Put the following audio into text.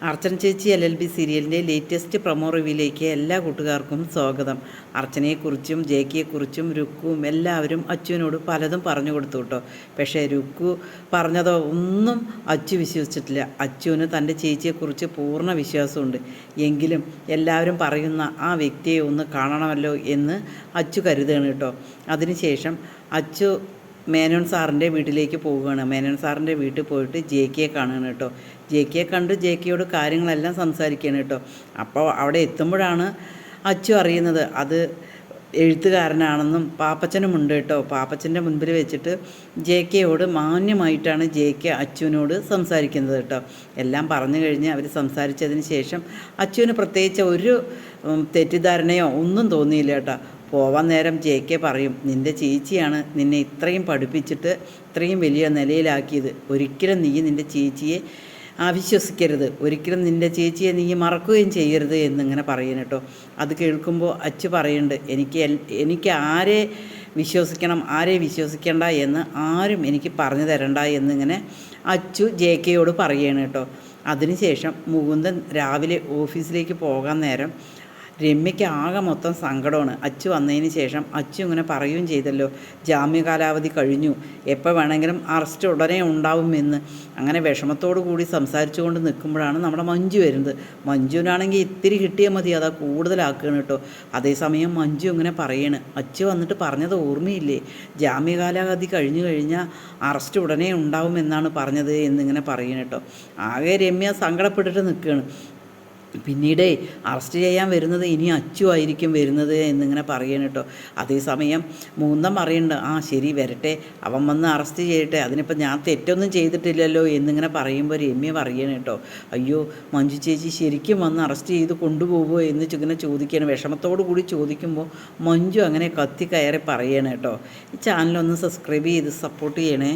അർച്ചന ചേച്ചി LLB സീരിയലിൻ്റെ latest promo റിവ്യൂയിലേക്ക് എല്ലാ കൂട്ടുകാർക്കും സ്വാഗതം. അർച്ചനയെക്കുറിച്ചും ജേക്കിയെക്കുറിച്ചും രുക്കുവും എല്ലാവരും അച്ചുവിനോട് പലതും പറഞ്ഞു കൊടുത്തു കേട്ടോ. പക്ഷേ രുക്കു പറഞ്ഞതോ ഒന്നും അച്ചു വിശ്വസിച്ചിട്ടില്ല. അച്ചുവിന് തൻ്റെ ചേച്ചിയെക്കുറിച്ച് പൂർണ്ണ വിശ്വാസമുണ്ട്. എങ്കിലും എല്ലാവരും പറയുന്ന ആ വ്യക്തിയെ ഒന്ന് കാണണമല്ലോ എന്ന് അച്ചു കരുതുകയാണ് കേട്ടോ. അതിനുശേഷം അച്ചു മേനോൻ സാറിൻ്റെ വീട്ടിലേക്ക് പോവുകയാണ്. മേനോൻ സാറിൻ്റെ വീട്ടിൽ പോയിട്ട് ജേക്കിയെ കാണുകയാണ് കേട്ടോ. ജേക്കിയെ കണ്ട് ജേക്കിയോട് കാര്യങ്ങളെല്ലാം സംസാരിക്കുകയാണ് കേട്ടോ. അപ്പോൾ അവിടെ എത്തുമ്പോഴാണ് അച്ചു അറിയുന്നത് അത് എഴുത്തുകാരനാണെന്നും പാപ്പച്ചനുമുണ്ട് കേട്ടോ. പാപ്പച്ചൻ്റെ മുൻപിൽ വെച്ചിട്ട് ജേക്കയോട് മാന്യമായിട്ടാണ് ജേക്ക അച്ചുവിനോട് സംസാരിക്കുന്നത് കേട്ടോ. എല്ലാം പറഞ്ഞു കഴിഞ്ഞ് അവർ സംസാരിച്ചതിന് ശേഷം അച്ചുവിന് പ്രത്യേകിച്ച് ഒരു തെറ്റിദ്ധാരണയോ ഒന്നും തോന്നിയില്ല കേട്ടോ. പോവാൻ നേരം ജേക്കെ പറയും, നിൻ്റെ ചേച്ചിയാണ് നിന്നെ ഇത്രയും പഠിപ്പിച്ചിട്ട് ഇത്രയും വലിയ നിലയിലാക്കിയത്. ഒരിക്കലും നീ നിൻ്റെ ചേച്ചിയെ അവിശ്വസിക്കരുത്, ഒരിക്കലും നിൻ്റെ ചേച്ചിയെ നീ മറക്കുകയും ചെയ്യരുത് എന്നിങ്ങനെ പറയണം കേട്ടോ. അത് കേൾക്കുമ്പോൾ അച്ചു പറയുന്നുണ്ട്, എനിക്ക് ആരെ വിശ്വസിക്കണം ആരെ വിശ്വസിക്കേണ്ട എന്ന് ആരും എനിക്ക് പറഞ്ഞു തരണ്ട എന്നിങ്ങനെ അച്ചു ജേക്കയോട് പറയണം കേട്ടോ. അതിനുശേഷം മുകുന്ദൻ രാവിലെ ഓഫീസിലേക്ക് പോകാൻ നേരം രമ്യയ്ക്ക് ആകെ മൊത്തം സങ്കടമാണ്. അച്ചു വന്നതിന് ശേഷം അച്ചു ഇങ്ങനെ പറയുകയും ചെയ്തല്ലോ, ജാമ്യ കാലാവധി കഴിഞ്ഞു, എപ്പോൾ വേണമെങ്കിലും അറസ്റ്റ് ഉടനെ ഉണ്ടാവുമെന്ന്. അങ്ങനെ വിഷമത്തോടു കൂടി സംസാരിച്ചു കൊണ്ട് നിൽക്കുമ്പോഴാണ് നമ്മുടെ മഞ്ജു വരുന്നത്. മഞ്ജുവിനാണെങ്കിൽ ഇത്തിരി കിട്ടിയാൽ മതി, അതാ കൂടുതലാക്കുകയാണ് കേട്ടോ. അതേസമയം മഞ്ജു ഇങ്ങനെ പറയണ്, അച്ചു വന്നിട്ട് പറഞ്ഞത് ഓർമ്മയില്ലേ, ജാമ്യ കാലാവധി കഴിഞ്ഞു കഴിഞ്ഞാൽ അറസ്റ്റ് ഉടനെ ഉണ്ടാവുമെന്നാണ് പറഞ്ഞത് എന്നിങ്ങനെ പറയണം കേട്ടോ. ആകെ രമ്യ സങ്കടപ്പെട്ടിട്ട് നിൽക്കുകയാണ്. പിന്നീട് അറസ്റ്റ് ചെയ്യാൻ വരുന്നത് ഇനി അച്ചു ആയിരിക്കും വരുന്നത് എന്നിങ്ങനെ പറയണം കേട്ടോ. അതേസമയം മൂന്തം പറയുന്നുണ്ട്, ആ ശരി വരട്ടെ, അവൻ വന്ന് അറസ്റ്റ് ചെയ്യട്ടെ, അതിനിപ്പോൾ ഞാൻ തെറ്റൊന്നും ചെയ്തിട്ടില്ലല്ലോ എന്നിങ്ങനെ പറയുമ്പോൾ രമ്യ പറയണം കേട്ടോ. അയ്യോ മഞ്ജു ചേച്ചി ശരിക്കും വന്ന് അറസ്റ്റ് ചെയ്ത് കൊണ്ടുപോകുമോ എന്ന് ഇങ്ങനെ ചോദിക്കുകയാണ്. വിഷമത്തോടു കൂടി ചോദിക്കുമ്പോൾ മഞ്ജു അങ്ങനെ കത്തി കയറി പറയണം കേട്ടോ. ഈ ചാനലൊന്ന് സബ്സ്ക്രൈബ് ചെയ്ത് സപ്പോർട്ട് ചെയ്യണേ.